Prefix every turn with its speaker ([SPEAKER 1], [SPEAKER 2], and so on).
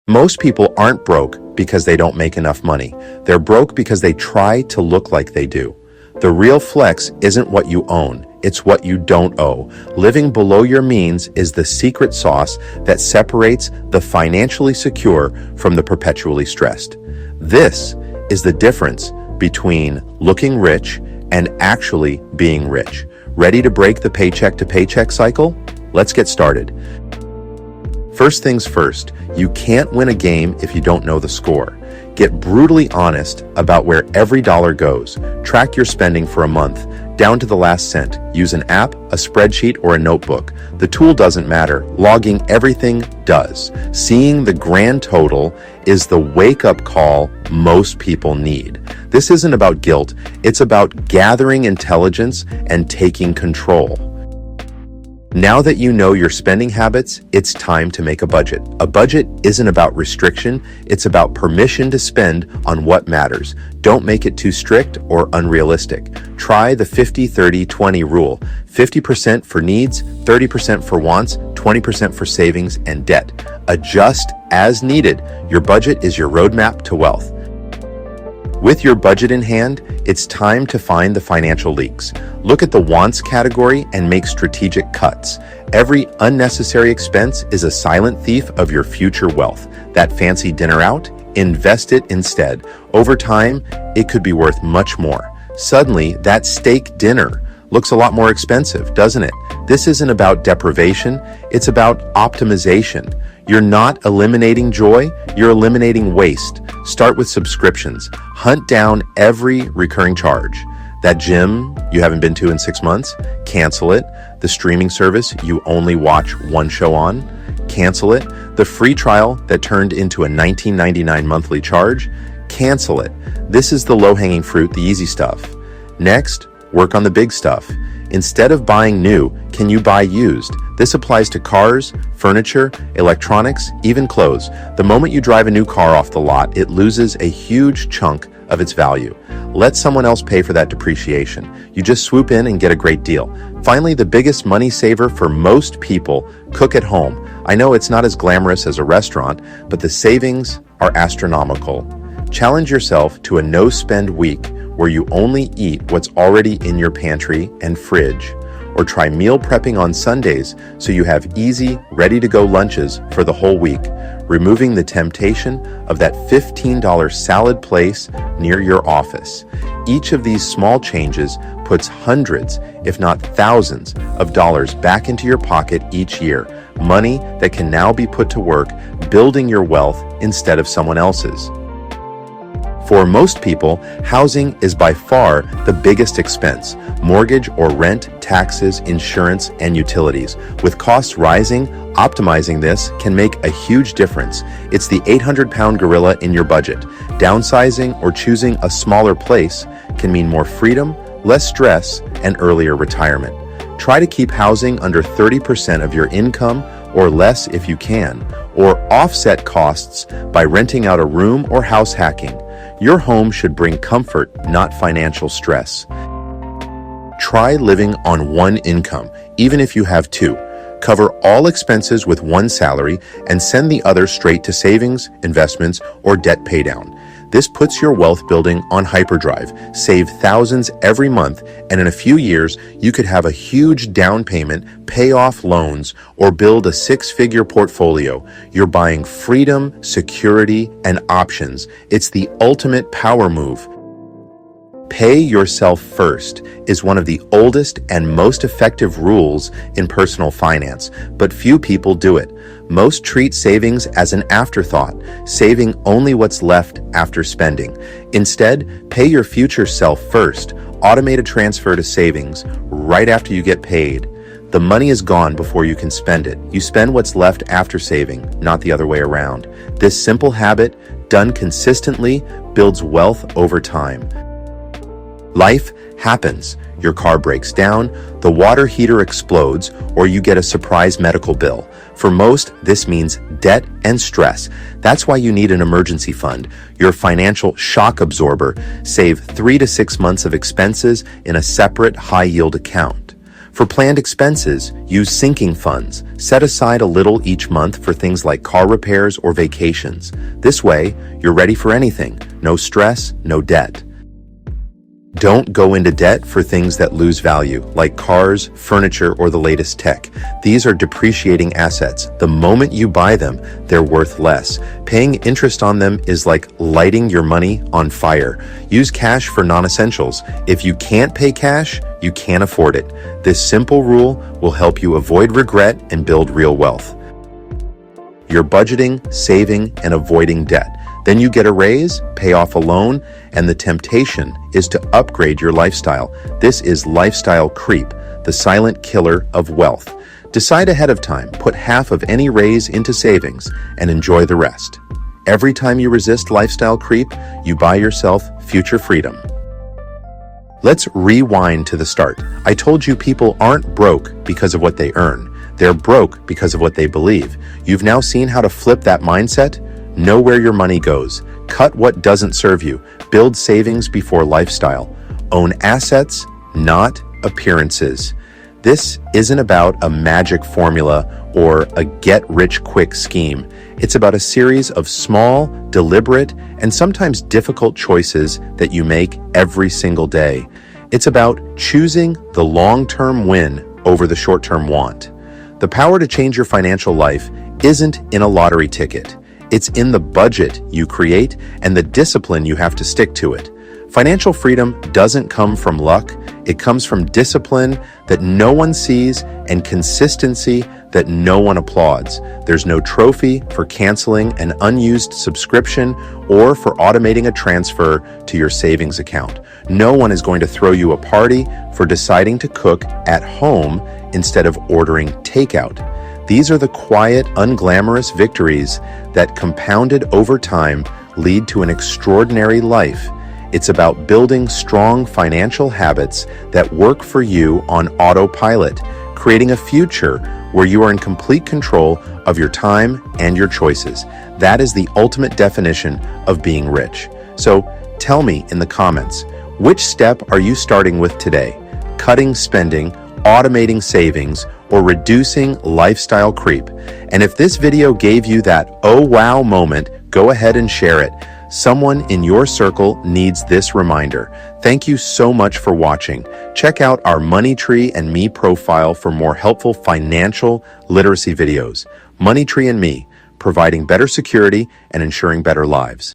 [SPEAKER 1] Most people aren't broke because they don't make enough money. They're broke because they try to look like they do. The real flex isn't what you own, it's what you don't owe. Living below your means is the secret sauce that separates the financially secure from the perpetually stressed. This is the difference between looking rich and actually being rich. Ready to break the paycheck to paycheck cycle? Let's get started. First things first, you can't win a game if you don't know the score. Get brutally honest about where every dollar goes. Track your spending for a month, down to the last cent. Use an app, a spreadsheet, or a notebook. The tool doesn't matter. Logging everything does. Seeing the grand total is the wake-up call most people need. This isn't about guilt. It's about gathering intelligence and taking control. Now that you know your spending habits, it's time to make a budget. A budget isn't about restriction, it's about permission to spend on what matters. Don't make it too strict or unrealistic. Try the 50-30-20 rule. 50% for needs, 30% for wants, 20% for savings and debt. Adjust as needed. Your budget is your roadmap to wealth. With your budget in hand, it's time to find the financial leaks. Look at the wants category and make strategic cuts. Every unnecessary expense is a silent thief of your future wealth. That fancy dinner out? Invest it instead. Over time, it could be worth much more. Suddenly, that steak dinner looks a lot more expensive, doesn't it? This isn't about deprivation, it's about optimization. You're not eliminating joy, you're eliminating waste. Start with subscriptions. Hunt down every recurring charge. That gym you haven't been to in 6 months, cancel it. The streaming service you only watch one show on, cancel it. The free trial that turned into a $19.99 monthly charge, cancel it. This is the low-hanging fruit, the easy stuff. Next, work on the big stuff. Instead of buying new, can you buy used? This applies to cars, furniture, electronics, even clothes. The moment you drive a new car off the lot, it loses a huge chunk of its value. Let someone else pay for that depreciation. You just swoop in and get a great deal. Finally, the biggest money saver for most people, cook at home. I know it's not as glamorous as a restaurant, but the savings are astronomical. Challenge yourself to a no-spend week where you only eat what's already in your pantry and fridge, or try meal prepping on Sundays so you have easy, ready-to-go lunches for the whole week, removing the temptation of that $15 salad place near your office. Each of these small changes puts hundreds, if not thousands, of dollars back into your pocket each year, money that can now be put to work building your wealth instead of someone else's. For most people, housing is by far the biggest expense. Mortgage or rent, taxes, insurance, and utilities. With costs rising, optimizing this can make a huge difference. It's the 800-pound gorilla in your budget. Downsizing or choosing a smaller place can mean more freedom, less stress, and earlier retirement. Try to keep housing under 30% of your income or less if you can, or offset costs by renting out a room or house hacking. Your home should bring comfort, not financial stress. Try living on one income, even if you have two. Cover all expenses with one salary and send the other straight to savings, investments, or debt paydown. This puts your wealth building on hyperdrive. Save thousands every month, and in a few years, you could have a huge down payment, pay off loans, or build a six-figure portfolio. You're buying freedom, security, and options. It's the ultimate power move. Pay yourself first is one of the oldest and most effective rules in personal finance, but few people do it. Most treat savings as an afterthought, saving only what's left after spending. Instead, pay your future self first. Automate a transfer to savings right after you get paid. The money is gone before you can spend it. You spend what's left after saving, not the other way around. This simple habit, done consistently, builds wealth over time. Life happens. Your car breaks down, the water heater explodes, or you get a surprise medical bill. For most, this means debt and stress. That's why you need an emergency fund, your financial shock absorber. Save 3 to 6 months of expenses in a separate high-yield account. For planned expenses, use sinking funds. Set aside a little each month for things like car repairs or vacations. This way, you're ready for anything. No stress, no debt. Don't go into debt for things that lose value, like cars, furniture, or the latest tech. These are depreciating assets. The moment you buy them, they're worth less. Paying interest on them is like lighting your money on fire. Use cash for non-essentials. If you can't pay cash, you can't afford it. This simple rule will help you avoid regret and build real wealth. You're budgeting, saving, and avoiding debt. Then you get a raise, pay off a loan, and the temptation is to upgrade your lifestyle. This is lifestyle creep, the silent killer of wealth. Decide ahead of time, put half of any raise into savings, and enjoy the rest. Every time you resist lifestyle creep, you buy yourself future freedom. Let's rewind to the start. I told you people aren't broke because of what they earn. They're broke because of what they believe. You've now seen how to flip that mindset? Know where your money goes. Cut what doesn't serve you. Build savings before lifestyle. Own assets, not appearances. This isn't about a magic formula or a get-rich-quick scheme. It's about a series of small, deliberate, and sometimes difficult choices that you make every single day. It's about choosing the long-term win over the short-term want. The power to change your financial life isn't in a lottery ticket. It's in the budget you create and the discipline you have to stick to it. Financial freedom doesn't come from luck. It comes from discipline that no one sees and consistency that no one applauds. There's no trophy for canceling an unused subscription or for automating a transfer to your savings account. No one is going to throw you a party for deciding to cook at home instead of ordering takeout. These are the quiet, unglamorous victories that, compounded over time, lead to an extraordinary life. It's about building strong financial habits that work for you on autopilot, creating a future where you are in complete control of your time and your choices. That is the ultimate definition of being rich. So tell me in the comments, which step are you starting with today? Cutting spending, automating savings, or reducing lifestyle creep? And if this video gave you that oh wow moment, go ahead and share it. Someone in your circle needs this reminder. Thank you so much for watching. Check out our Money Tree and Me profile for more helpful financial literacy videos. Money Tree and Me, providing better security and ensuring better lives.